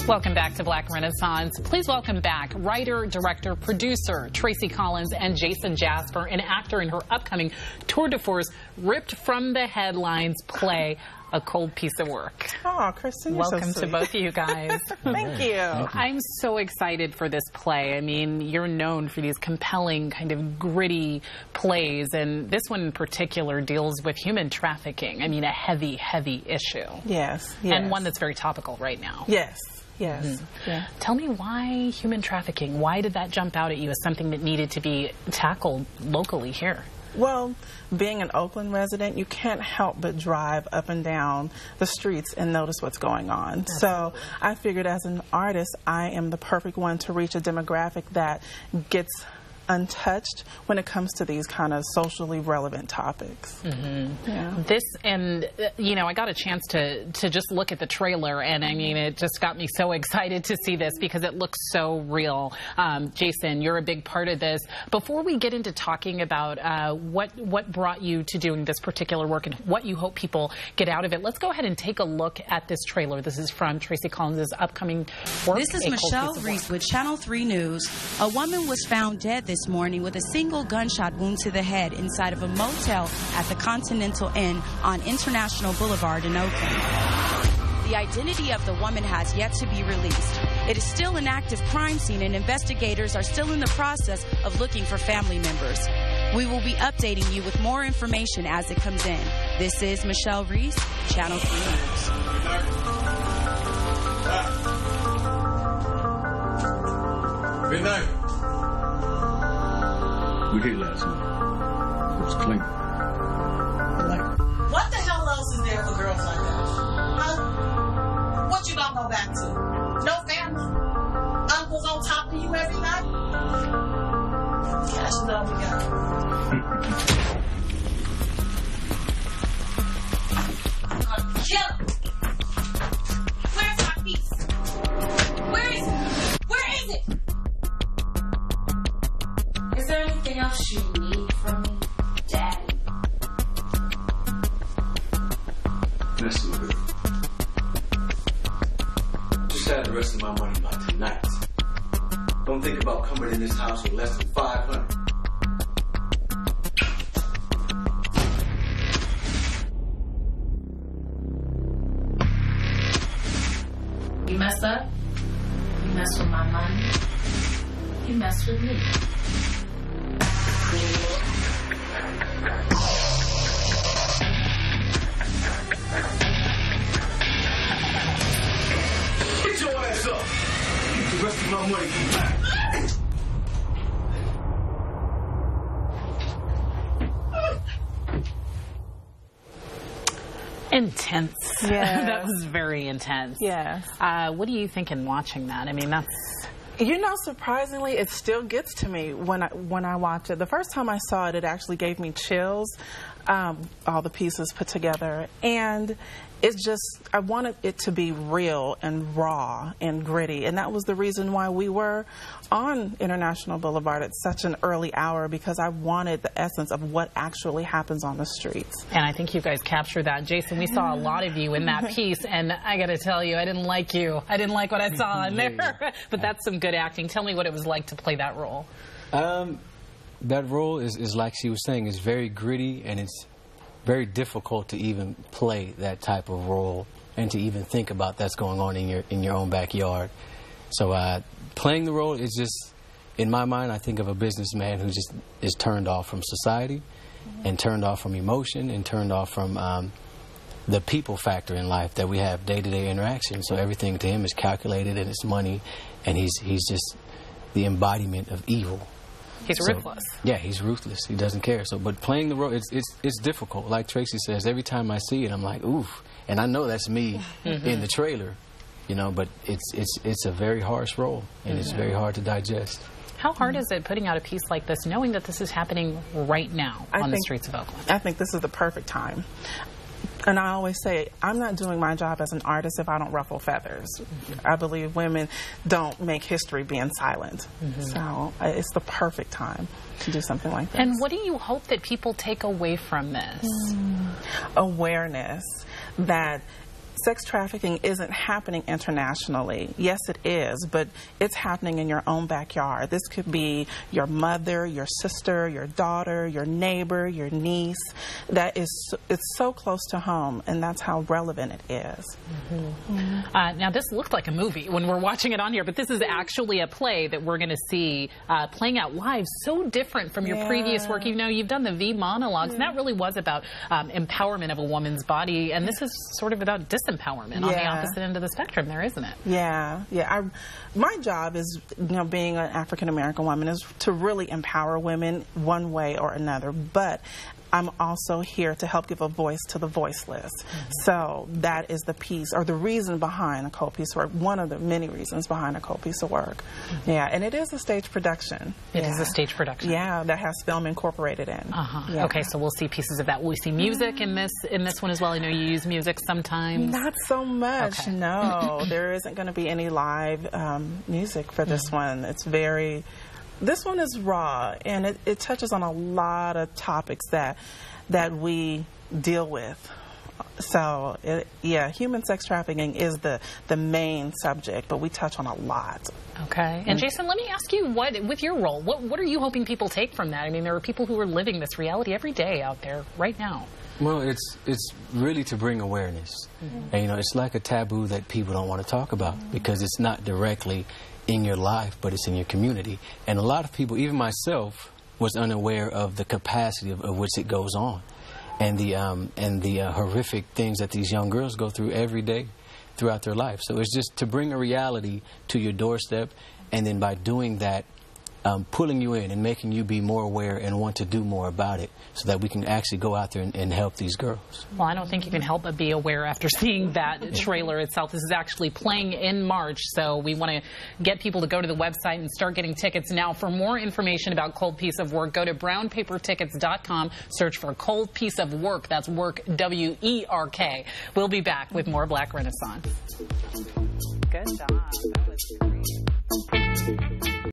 Welcome back to Black Renaissance. Please welcome back writer, director, producer Tracy Collins and Jason Jasper, an actor in her upcoming tour de force, ripped from the headlines play A Cold Piece of Work. Oh, Kristen, you're welcome so to both of you guys. Thank you. I'm so excited for this play. I mean, you're known for these compelling, kind of gritty plays, and this one in particular deals with human trafficking. I mean, a heavy, heavy issue. Yes, yes. And one that's very topical right now. Yes. Yes. Mm-hmm. Yeah. Tell me, why human trafficking? Why did that jump out at you as something that needed to be tackled locally here? Well, being an Oakland resident, you can't help but drive up and down the streets and notice what's going on. Absolutely. So I figured as an artist, I am the perfect one to reach a demographic that gets untouched when it comes to these kind of socially relevant topics. Mm-hmm. Yeah. This, and you know, I got a chance to just look at the trailer, and I mean, it just got me so excited to see this because it looks so real. Jason, you're a big part of this. Before we get into talking about what brought you to doing this particular work and what you hope people get out of it, let's go ahead and take a look at this trailer. This is from Tracy Collins' upcoming work. This is Michelle Reese with Channel 3 News. A woman was found dead this morning with a single gunshot wound to the head inside of a motel at the Continental Inn on International Boulevard in Oakland. The identity of the woman has yet to be released. It is still an active crime scene, and investigators are still in the process of looking for family members. We will be updating you with more information as it comes in. This is Michelle Reese, Channel 3 News. Good night. We did last night. It was clean. I like it. What the hell else is there for girls like that? Huh? What you gonna go back to? No family? Uncles on top of you every night? Cash is all we got. Kill him! Where's my piece? Where is it? Where is it? Is there anything else you need from me, Daddy? Listen, girl. Just have the rest of my money by tonight. Don't think about coming in this house with less than $500. You mess up, you mess with my money, you mess with me. Get your ass up! Keep the rest of my money back. Intense. Yeah. That was very intense. Yes. What do you think in watching that? I mean, that's... You know, surprisingly, it still gets to me when I watch it. The first time I saw it, it actually gave me chills, all the pieces put together. And it's just, I wanted it to be real and raw and gritty. And that was the reason why we were on International Boulevard at such an early hour, because I wanted the essence of what actually happens on the streets. And I think you guys captured that. Jason, we saw a lot of you in that piece, and I got to tell you, I didn't like you. I didn't like what I saw in there. But that's some good acting. Tell me what it was like to play that role. That role is like she was saying, is very gritty, and it's very difficult to even play that type of role and to even think about that's going on in your own backyard. So playing the role is just, in my mind, I think of a businessman who just is turned off from society and turned off from emotion and turned off from the people factor in life that we have day-to-day interaction. So everything to him is calculated, and it's money, and he's just the embodiment of evil. He's ruthless. Yeah, he's ruthless. He doesn't care. So, but playing the role, it's difficult. Like Tracy says, every time I see it, I'm like, oof. And I know that's me in the trailer, you know. But it's a very harsh role, and it's very hard to digest. How hard is it putting out a piece like this, knowing that this is happening right now on the streets of Oakland? I think this is the perfect time. And I always say, I'm not doing my job as an artist if I don't ruffle feathers. I believe women don't make history being silent. So it's the perfect time to do something like this. And what do you hope that people take away from this? Awareness that sex trafficking isn't happening internationally. Yes, it is, but it's happening in your own backyard. This could be your mother, your sister, your daughter, your neighbor, your niece. It's so close to home, and that's how relevant it is. Now, this looked like a movie when we're watching it on here, but this is actually a play that we're going to see playing out live. So different from your previous work. You know, you've done the V monologues, and that really was about empowerment of a woman's body, and this is sort of about disempowerment on the opposite end of the spectrum there, isn't it? Yeah. My job is, being an African American woman, is to really empower women one way or another, but I'm also here to help give a voice to the voiceless. So that is the piece, or the reason behind a cold piece of work, one of the many reasons behind a cold piece of work. Yeah, and it is a stage production. It is a stage production. Yeah, that has film incorporated in. Okay, so we'll see pieces of that. Will we see music in this one as well? I know you use music sometimes. Not so much, no. There isn't going to be any live music for this one. It's very... This one is raw, and it touches on a lot of topics that we deal with. So, human sex trafficking is the main subject, but we touch on a lot. Okay. And Jason, let me ask you, with your role, what are you hoping people take from that? I mean, there are people who are living this reality every day out there right now. Well, it's really to bring awareness. And, it's like a taboo that people don't want to talk about because it's not directly in your life, but it's in your community. And a lot of people, even myself, was unaware of the capacity of which it goes on, and the horrific things that these young girls go through every day throughout their life. So it's just to bring a reality to your doorstep, and then by doing that, pulling you in and making you be more aware and want to do more about it so that we can actually go out there and help these girls. Well, I don't think you can help but be aware after seeing that trailer itself. This is actually playing in March, so we want to get people to go to the website and start getting tickets now. For more information about Cold Piece of Work, go to brownpapertickets.com, search for Cold Piece of Work. That's Work, W-E-R-K. We'll be back with more Black Renaissance. Good job. That was great.